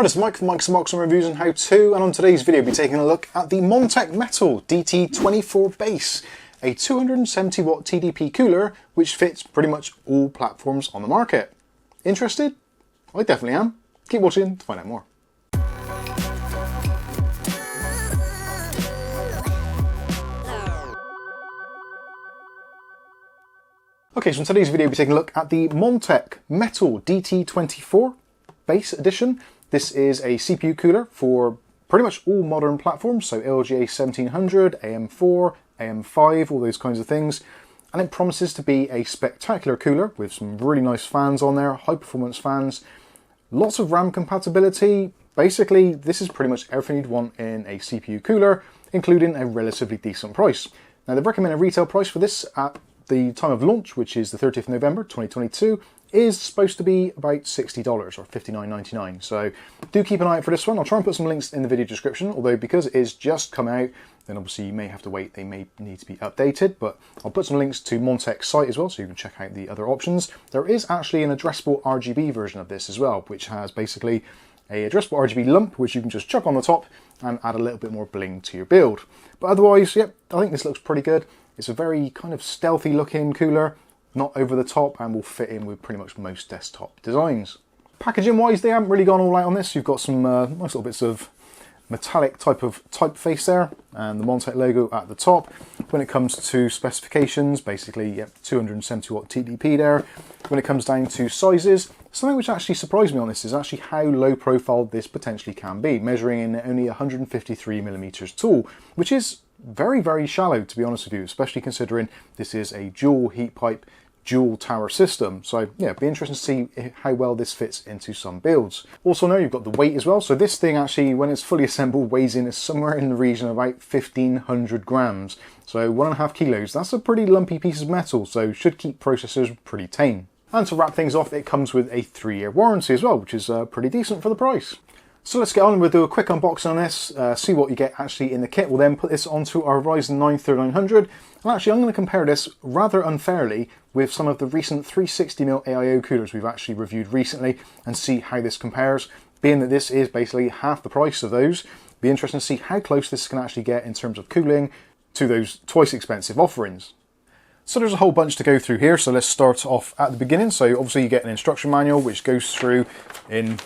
Hi, this is Mike from Mike's Unboxing Reviews and How To, and on today's video we'll be taking a look at the Montech Metal DT24 Base, a 270 watt TDP cooler which fits pretty much all platforms on the market. Interested? I definitely am. Keep watching to find out more. Okay, so in today's video we'll be taking a look at the Montech Metal DT24 Base Edition. This is a CPU cooler for pretty much all modern platforms, so LGA1200, AM4, AM5, all those kinds of things. And it promises to be a spectacular cooler with some really nice fans on there, high performance fans, lots of RAM compatibility. Basically, this is pretty much everything you'd want in a CPU cooler, including a relatively decent price. Now, they've recommended a retail price for this at the time of launch, which is the 30th of November 2022, is supposed to be about $60 or $59.99. So do keep an eye out for this one. I'll try and put some links in the video description, although because it is just come out, then obviously you may have to wait. They may need to be updated, but I'll put some links to Montech's site as well, so you can check out the other options. There is actually an addressable RGB version of this as well, which has basically a addressable RGB lump, which you can just chuck on the top and add a little bit more bling to your build. But otherwise, yep, I think this looks pretty good. It's a very kind of stealthy looking cooler, not over the top, and will fit in with pretty much most desktop designs. Packaging wise, they haven't really gone all out on this. You've got some nice little bits of metallic type of typeface there, and the Montech logo at the top. When it comes to specifications, basically, yep, 270 watt TDP there. When it comes down to sizes, something which actually surprised me on this is actually how low profile this potentially can be, measuring in only 153 millimeters tall, which is very, very shallow, to be honest with you, especially considering this is a dual heat pipe, dual tower system. So yeah, it'd be interesting to see how well this fits into some builds. Also know you've got the weight as well. So this thing actually, when it's fully assembled, weighs in somewhere in the region of about 1,500 grams. So 1.5 kilos. That's a pretty lumpy piece of metal, so should keep processors pretty tame. And to wrap things off, it comes with a 3-year warranty as well, which is pretty decent for the price. So let's get on, we'll do a quick unboxing on this, see what you get actually in the kit. We'll then put this onto our Ryzen 9 3900. And actually I'm going to compare this rather unfairly with some of the recent 360mm AIO coolers we've actually reviewed recently and see how this compares. Being that this is basically half the price of those, it'll be interesting to see how close this can actually get in terms of cooling to those twice expensive offerings. So there's a whole bunch to go through here, so let's start off at the beginning. So obviously you get an instruction manual which goes through in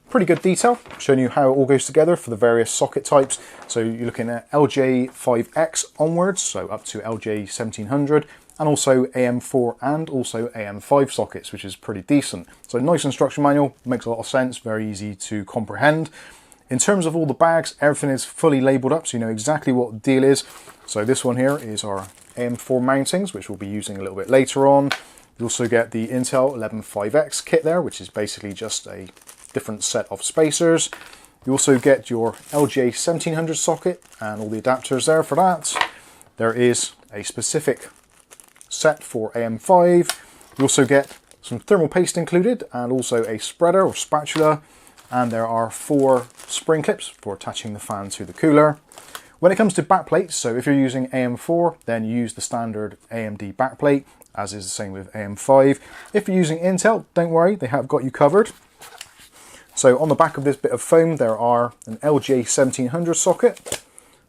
pretty good detail, showing you how it all goes together for the various socket types. So you're looking at LGA5X onwards, so up to LGA1700, and also AM4 and also AM5 sockets, which is pretty decent. So nice instruction manual, makes a lot of sense, very easy to comprehend. In terms of all the bags, everything is fully labelled up, so you know exactly what the deal is. So this one here is our AM4 mountings, which we'll be using a little bit later on. You also get the Intel 115X kit there, which is basically just a different set of spacers. You also get your LGA1700 socket and all the adapters there for that. There is a specific set for AM5. You also get some thermal paste included and also a spreader or spatula, and there are 4 spring clips for attaching the fan to the cooler. When it comes to backplates, so if you're using AM4, then use the standard AMD backplate, as is the same with AM5. If you're using Intel, don't worry, they have got you covered. So on the back of this bit of foam, there are an LGA1700 socket.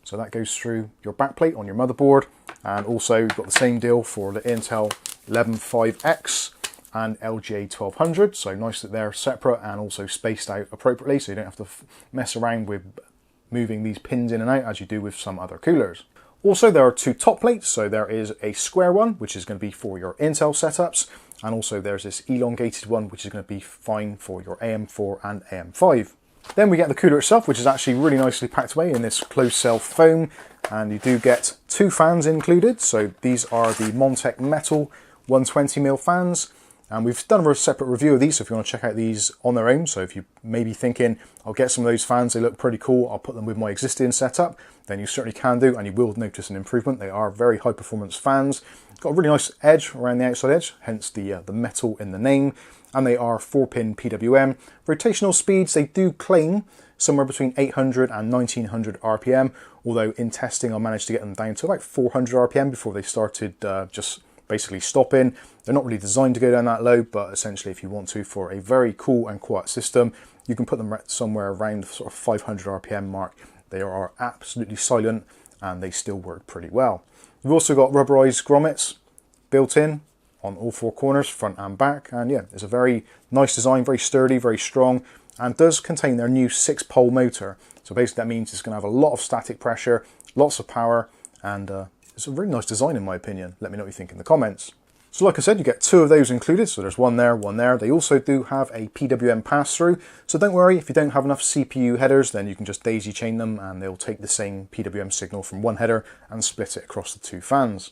So that goes through your backplate on your motherboard. And also you've got the same deal for the Intel 115X and LGA1200. So nice that they're separate and also spaced out appropriately, so you don't have to mess around with moving these pins in and out as you do with some other coolers. Also, there are 2 top plates. So there is a square one, which is going to be for your Intel setups. And also there's this elongated one, which is going to be fine for your AM4 and AM5. Then we get the cooler itself, which is actually really nicely packed away in this closed cell foam. And you do get 2 fans included. So these are the Montech Metal 120mm fans. And we've done a separate review of these, so if you want to check out these on their own. So if you may be thinking, I'll get some of those fans, they look pretty cool, I'll put them with my existing setup, then you certainly can do, and you will notice an improvement. They are very high performance fans. Got a really nice edge around the outside edge, hence the metal in the name. And they are 4-pin PWM. Rotational speeds, they do claim somewhere between 800 and 1900 RPM, although in testing I managed to get them down to about 400 RPM before they started just basically stopping. They're not really designed to go down that low, but essentially if you want to for a very cool and quiet system, you can put them somewhere around the sort of 500 RPM mark. They are absolutely silent and they still work pretty well. We've also got rubberized grommets built in on all four corners, front and back, and yeah, it's a very nice design, very sturdy, very strong, and does contain their new 6-pole motor. So basically that means it's going to have a lot of static pressure, lots of power, and it's a really nice design in my opinion. Let me know what you think in the comments. So like I said, you get 2 of those included, so there's one there, one there. They also do have a PWM pass-through, so don't worry, if you don't have enough CPU headers, then you can just daisy chain them and they'll take the same PWM signal from one header and split it across the 2 fans.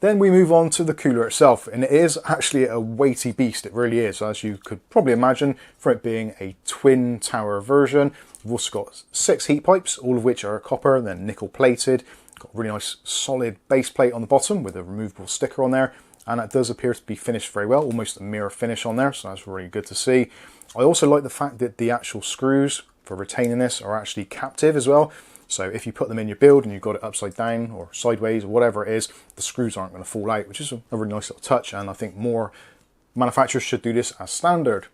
Then we move on to the cooler itself, and it is actually a weighty beast, it really is, as you could probably imagine, for it being a twin tower version. We've also got 6 heat pipes, all of which are copper, then nickel plated. Got a really nice solid base plate on the bottom with a removable sticker on there, and it does appear to be finished very well, almost a mirror finish on there, so that's really good to see. I also like the fact that the actual screws for retaining this are actually captive as well. So if you put them in your build and you've got it upside down or sideways or whatever it is, the screws aren't going to fall out, which is a really nice little touch, and I think more manufacturers should do this as standard.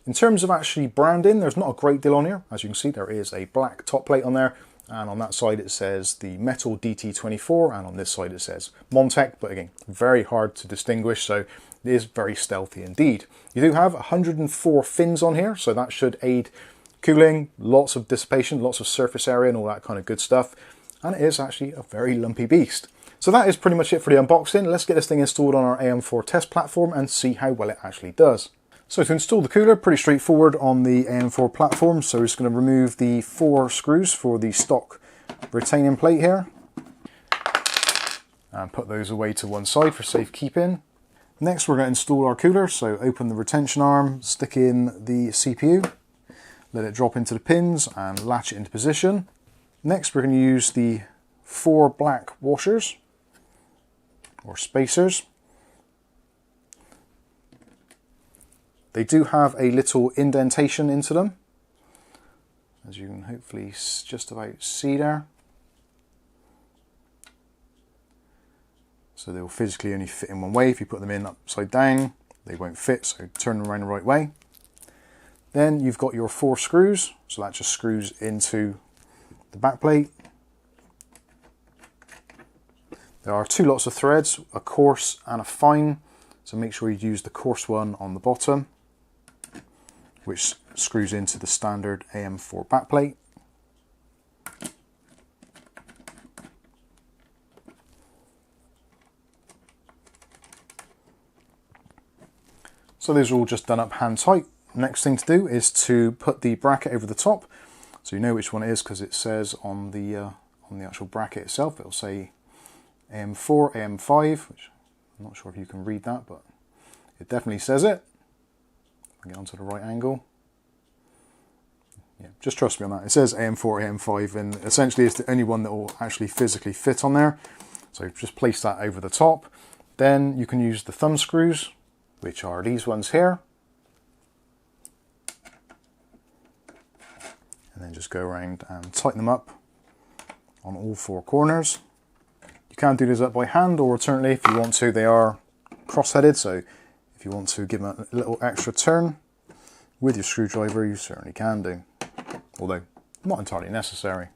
In terms of actually branding, there's not a great deal on here. As you can see, there is a black top plate on there, and on that side it says the Metal DT24, and on this side it says Montech, but again, very hard to distinguish, so it is very stealthy indeed. You do have 104 fins on here, so that should aid cooling, lots of dissipation, lots of surface area and all that kind of good stuff, and it is actually a very lumpy beast. So that is pretty much it for the unboxing. Let's get this thing installed on our AM4 test platform and see how well it actually does. So to install the cooler, pretty straightforward on the AM4 platform. So we're just going to remove the 4 screws for the stock retaining plate here and put those away to one side for safekeeping. Next we're going to install our cooler, so open the retention arm, stick in the CPU, let it drop into the pins and latch it into position. Next we're going to use the 4 black washers or spacers. They do have a little indentation into them, as you can hopefully just about see there. So they will physically only fit in one way. If you put them in upside down, they won't fit, so turn them around the right way. Then you've got your 4 screws, so that just screws into the back plate. There are 2 lots of threads, a coarse and a fine, so make sure you use the coarse one on the bottom, which screws into the standard AM4 backplate. So those are all just done up hand tight. Next thing to do is to put the bracket over the top, so you know which one it is because it says on the actual bracket itself. It'll say AM4, AM5, which I'm not sure if you can read that, but it definitely says it. I'll get onto the right angle. Yeah, just trust me on that. It says AM4, AM5, and essentially it's the only one that will actually physically fit on there. So just place that over the top. Then you can use the thumb screws, which are these ones here. And then just go around and tighten them up on all 4 corners. You can do this up by hand, or alternately, if you want to, they are cross-headed, so if you want to give them a little extra turn with your screwdriver, you certainly can do, although not entirely necessary.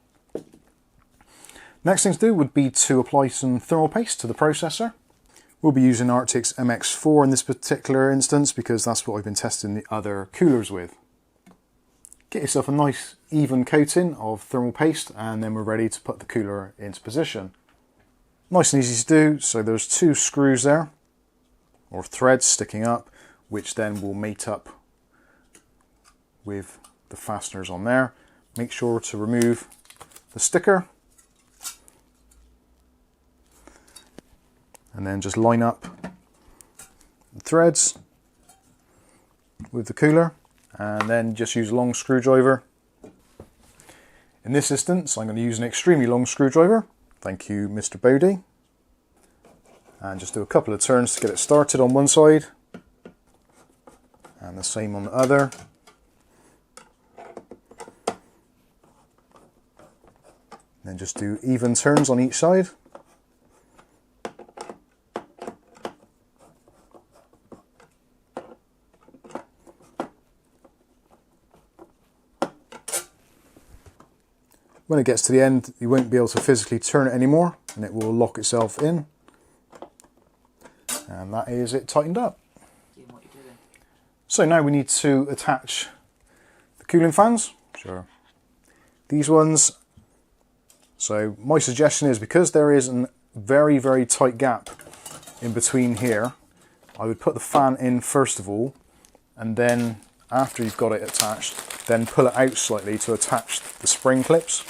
Next thing to do would be to apply some thermal paste to the processor. We'll be using Arctic's MX4 in this particular instance because that's what I've been testing the other coolers with. Get yourself a nice even coating of thermal paste and then we're ready to put the cooler into position. Nice and easy to do, so there's 2 screws there, or threads sticking up, which then will mate up with the fasteners on there. Make sure to remove the sticker and then just line up the threads with the cooler and then just use a long screwdriver. In this instance I'm going to use an extremely long screwdriver, thank you Mr. Bodie, and just do a couple of turns to get it started on one side and the same on the other. Then just do even turns on each side. When it gets to the end, you won't be able to physically turn it anymore, and it will lock itself in. And that is it tightened up. So now we need to attach the cooling fans. Sure. These ones. So my suggestion is, because there is a very, very tight gap in between here, I would put the fan in first of all, and then after you've got it attached, then pull it out slightly to attach the spring clips.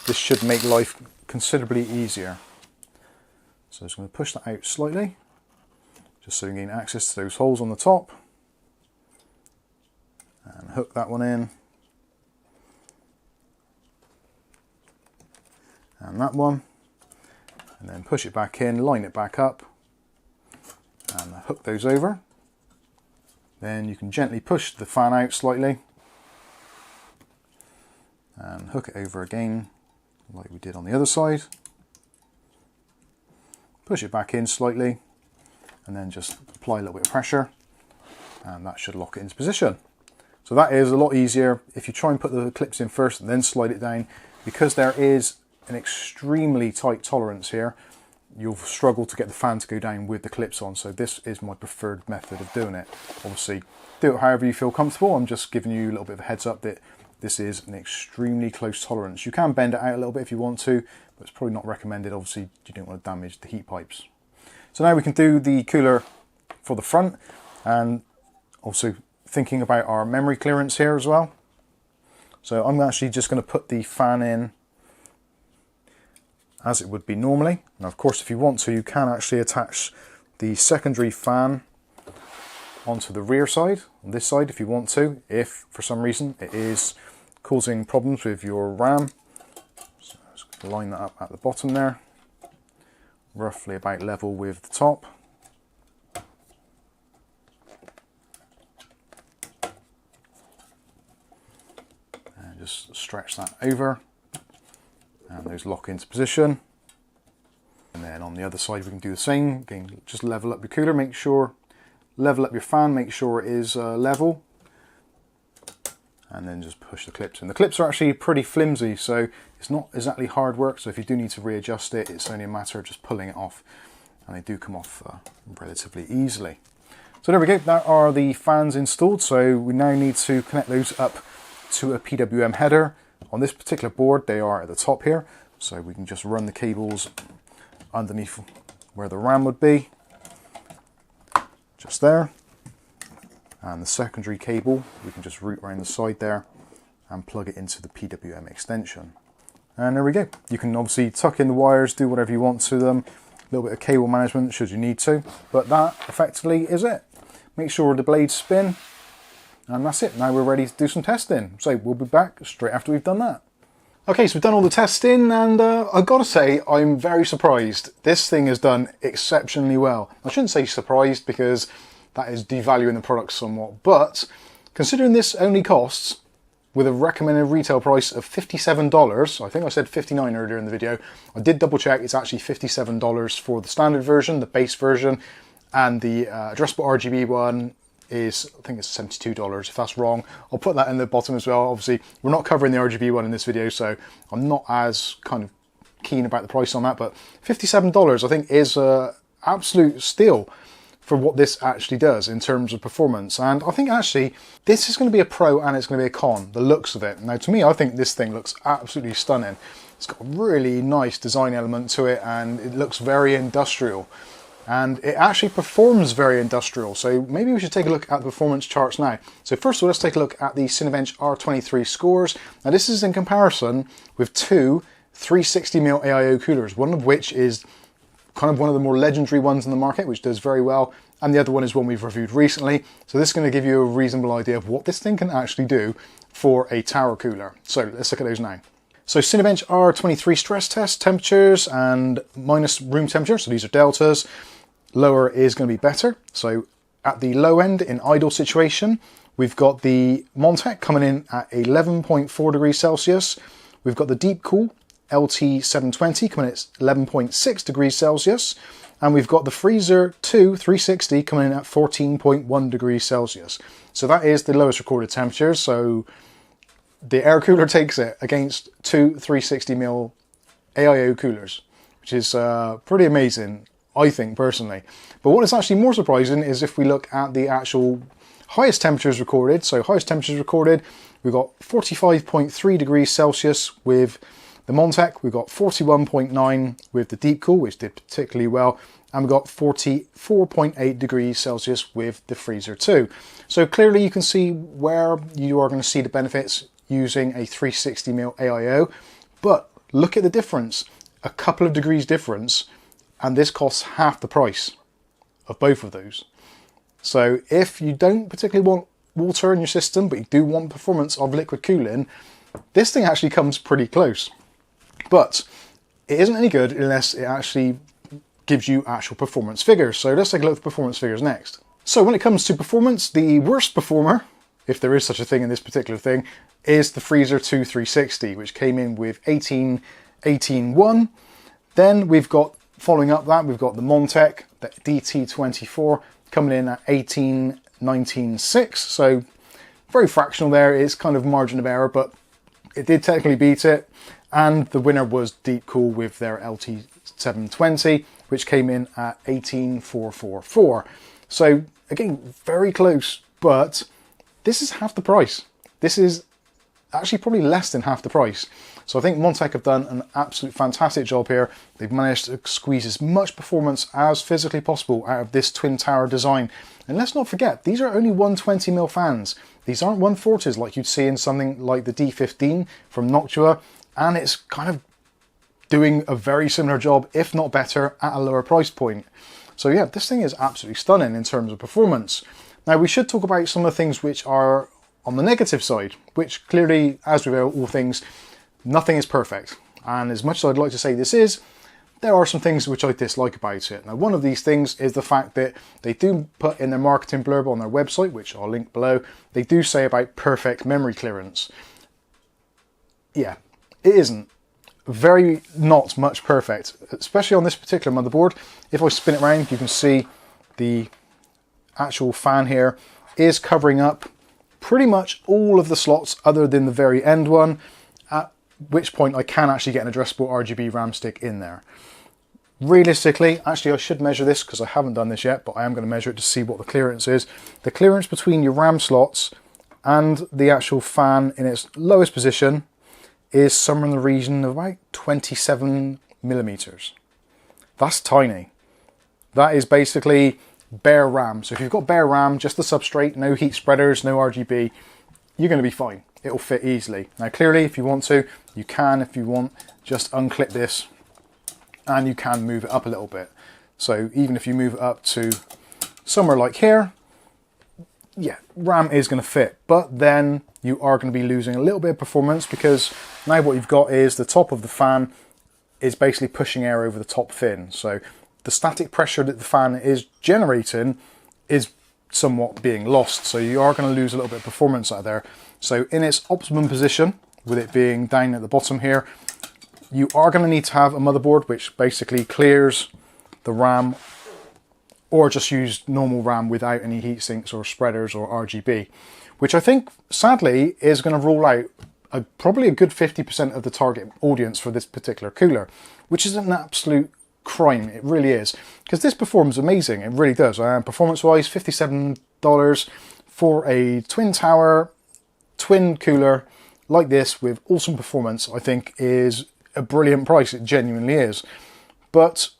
This should make life considerably easier. So I'm just going to push that out slightly, just so you can gain access to those holes on the top. And hook that one in. And that one. And then push it back in, line it back up, and hook those over. Then you can gently push the fan out slightly and hook it over again like we did on the other side. Push it back in slightly and then just apply a little bit of pressure, and that should lock it into position. So that is a lot easier. If you try and put the clips in first and then slide it down, because there is an extremely tight tolerance here, you'll struggle to get the fan to go down with the clips on. So this is my preferred method of doing it. Obviously, do it however you feel comfortable. I'm just giving you a little bit of a heads up that this is an extremely close tolerance. You can bend it out a little bit if you want to, but it's probably not recommended. Obviously, you don't want to damage the heat pipes. So now we can do the cooler for the front, and also thinking about our memory clearance here as well. So I'm actually just going to put the fan in as it would be normally. Now, of course, if you want to, you can actually attach the secondary fan onto the rear side, on this side, if you want to, if for some reason it is causing problems with your RAM. So just line that up at the bottom there, roughly about level with the top. And just stretch that over, and those lock into position. And then on the other side we can do the same. Again, just level up your cooler, make sure, level up your fan, make sure it is level, and then just push the clips in. The clips are actually pretty flimsy, so it's not exactly hard work, so if you do need to readjust it, it's only a matter of just pulling it off, and they do come off relatively easily. So there we go, that are the fans installed. So we now need to connect those up to a PWM header. On this particular board, they are at the top here, so we can just run the cables underneath where the RAM would be, just there. And the secondary cable, we can just route around the side there and plug it into the PWM extension. And there we go. You can obviously tuck in the wires, do whatever you want to them, a little bit of cable management should you need to, but that effectively is it. Make sure the blades spin, and that's it. Now we're ready to do some testing. So we'll be back straight after we've done that. Okay, so we've done all the testing, and I've got to say, I'm very surprised. This thing has done exceptionally well. I shouldn't say surprised, because that is devaluing the product somewhat, but considering this only costs, with a recommended retail price of $57, I think I said $59 earlier in the video, I did double check, it's actually $57 for the standard version, the base version, and the addressable RGB one is, I think it's $72. If that's wrong, I'll put that in the bottom as well. Obviously, we're not covering the RGB one in this video, so I'm not as kind of keen about the price on that, but $57 I think is an absolute steal for what this actually does in terms of performance. And I think actually this is going to be a pro and it's going to be a con, the looks of it. Now to me, I think this thing looks absolutely stunning. It's got a really nice design element to it, and it looks very industrial. And it actually performs very industrial. So maybe we should take a look at the performance charts now. So first of all, let's take a look at the Cinebench R23 scores. Now this is in comparison with two 360mm AIO coolers, one of which is kind of one of the more legendary ones in the market, which does very well, and the other one is one we've reviewed recently. So this is going to give you a reasonable idea of what this thing can actually do for a tower cooler. So let's look at those now. So Cinebench R23 stress test temperatures and minus room temperature, so these are deltas. Lower is going to be better. So at the low end, in idle situation, we've got the Montech coming in at 11.4 degrees Celsius. We've got the Deep Cool LT720 coming in at 11.6 degrees Celsius. And we've got the Freezer 2 360 coming in at 14.1 degrees Celsius. So that is the lowest recorded temperature. So the air cooler takes it against two 360mm AIO coolers, which is pretty amazing, I think, personally. But what is actually more surprising is if we look at the actual highest temperatures recorded. So highest temperatures recorded, we've got 45.3 degrees Celsius with the Montech, we've got 41.9 with the Deep Cool, which did particularly well, and we've got 44.8 degrees Celsius with the Freezer 2. So clearly you can see where you are going to see the benefits using a 360mm AIO, but look at the difference, a couple of degrees difference, and this costs half the price of both of those. So if you don't particularly want water in your system, but you do want performance of liquid cooling, this thing actually comes pretty close. But it isn't any good unless it actually gives you actual performance figures. So let's take a look at the performance figures next. So when it comes to performance, the worst performer, if there is such a thing in this particular thing, is the Freezer 2 360, which came in with 18.1. Then we've got, following up that, we've got the Montech, the DT24, coming in at 18.19.6. So very fractional there. It's kind of margin of error, but it did technically beat it. And the winner was Deep Cool with their LT720, which came in at 18.444. So again, very close, but this is half the price. This is actually probably less than half the price. So I think Montech have done an absolute fantastic job here. They've managed to squeeze as much performance as physically possible out of this twin tower design. And let's not forget, these are only 120mm fans. These aren't 140s like you'd see in something like the D15 from Noctua. And it's kind of doing a very similar job, if not better, at a lower price point. So yeah, this thing is absolutely stunning in terms of performance. Now we should talk about some of the things which are on the negative side, which clearly, as with all things, nothing is perfect. And as much as I'd like to say this is, there are some things which I dislike about it. Now one of these things is the fact that they do put in their marketing blurb on their website, which I'll link below, they do say about perfect memory clearance. Yeah, it isn't. Very not much perfect, especially on this particular motherboard. If I spin it around, you can see the actual fan here is covering up pretty much all of the slots other than the very end one, at which point I can actually get an addressable RGB RAM stick in there. Realistically, actually I should measure this because I haven't done this yet, but I am going to measure it to see what the clearance is. The clearance between your RAM slots and the actual fan in its lowest position is somewhere in the region of about 27mm. That's tiny. That is basically bare RAM. So if you've got bare RAM, just the substrate, no heat spreaders, no RGB, you're going to be fine. It'll fit easily. Now clearly, if you want to, you can, if you want, just unclip this and you can move it up a little bit. So even if you move it up to somewhere like here, yeah, RAM is going to fit, but then you are going to be losing a little bit of performance because now what you've got is the top of the fan is basically pushing air over the top fin. So the static pressure that the fan is generating is somewhat being lost. So you are going to lose a little bit of performance out of there. So in its optimum position, with it being down at the bottom here, you are going to need to have a motherboard which basically clears the RAM, or just use normal RAM without any heat sinks or spreaders or RGB, which I think sadly is going to rule out probably a good 50% of the target audience for this particular cooler, which is an absolute crime. It really is, because this performs amazing. It really does. Performance wise, $57 for a twin tower twin cooler like this with awesome performance, I think is a brilliant price. It genuinely is. But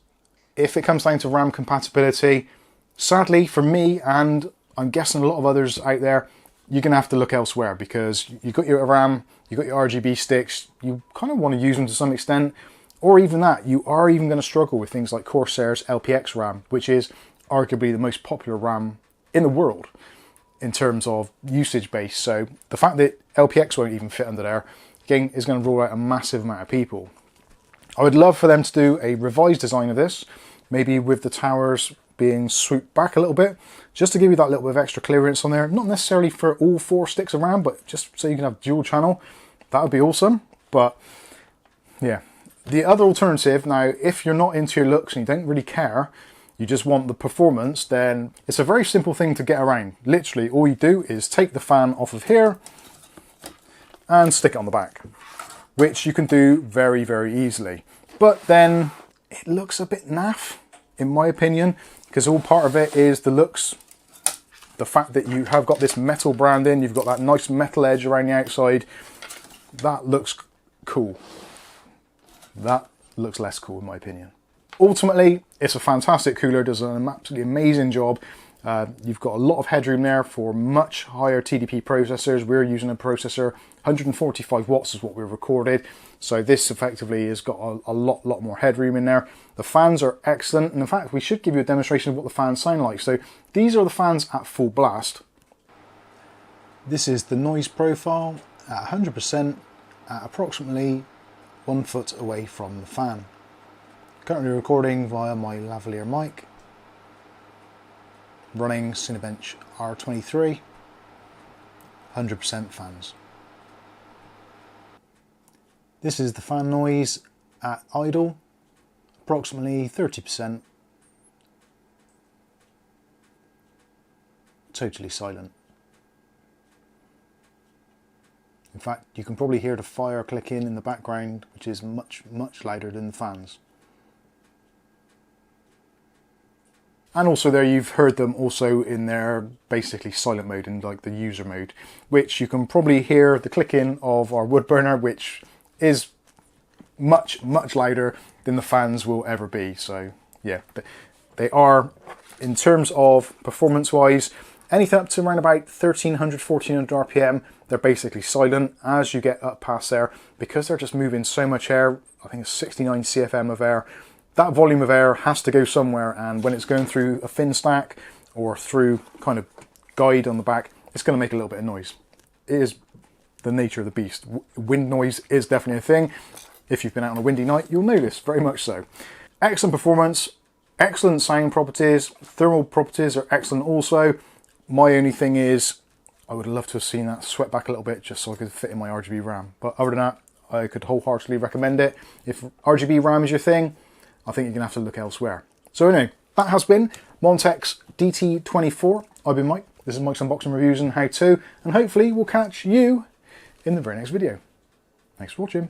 if it comes down to RAM compatibility, sadly for me, and I'm guessing a lot of others out there, you're going to have to look elsewhere, because you've got your RAM, you've got your RGB sticks, you kind of want to use them to some extent, or even that, you are even going to struggle with things like Corsair's LPX RAM, which is arguably the most popular RAM in the world in terms of usage base. So the fact that LPX won't even fit under there, again, is going to rule out a massive amount of people. I would love for them to do a revised design of this, maybe with the towers being swooped back a little bit, just to give you that little bit of extra clearance on there. Not necessarily for all 4 sticks of RAM, but just so you can have dual channel. That would be awesome. But yeah, the other alternative, now if you're not into your looks and you don't really care, you just want the performance, then it's a very simple thing to get around. Literally all you do is take the fan off of here, and stick it on the back, which you can do very, very easily. But then it looks a bit naff, in my opinion, because all part of it is the looks. The fact that you have got this metal branding, you've got that nice metal edge around the outside, that looks cool. That looks less cool in my opinion. Ultimately, it's a fantastic cooler, does an absolutely amazing job. You've got a lot of headroom there for much higher TDP processors. We're using a processor, 145 watts is what we've recorded. So this effectively has got a lot more headroom in there. The fans are excellent. And in fact, we should give you a demonstration of what the fans sound like. So these are the fans at full blast. This is the noise profile at 100% at approximately 1 foot away from the fan. Currently recording via my lavalier mic, running Cinebench R23, 100% fans. This is the fan noise at idle, approximately 30%, totally silent. In fact, you can probably hear the fire clicking in the background, which is much louder than the fans. And also there you've heard them also in their basically silent mode, in like the user mode, which you can probably hear the clicking of our wood burner, which is much louder than the fans will ever be. So yeah, they are, in terms of performance wise, anything up to around about 1300, 1400 RPM, they're basically silent. As you get up past there, because they're just moving so much air, I think it's 69 CFM of air, that volume of air has to go somewhere, and when it's going through a fin stack or through kind of guide on the back, it's going to make a little bit of noise. It is the nature of the beast. Wind noise is definitely a thing. If you've been out on a windy night, you'll notice, very much so. Excellent performance, excellent sound properties, thermal properties are excellent also. My only thing is, I would love to have seen that swept back a little bit just so I could fit in my RGB RAM. But other than that, I could wholeheartedly recommend it. If RGB RAM is your thing, I think you're going to have to look elsewhere. So anyway, that has been Montech's DT24. I've been Mike. This is Mike's Unboxing Reviews and How To, and hopefully we'll catch you in the very next video. Thanks for watching.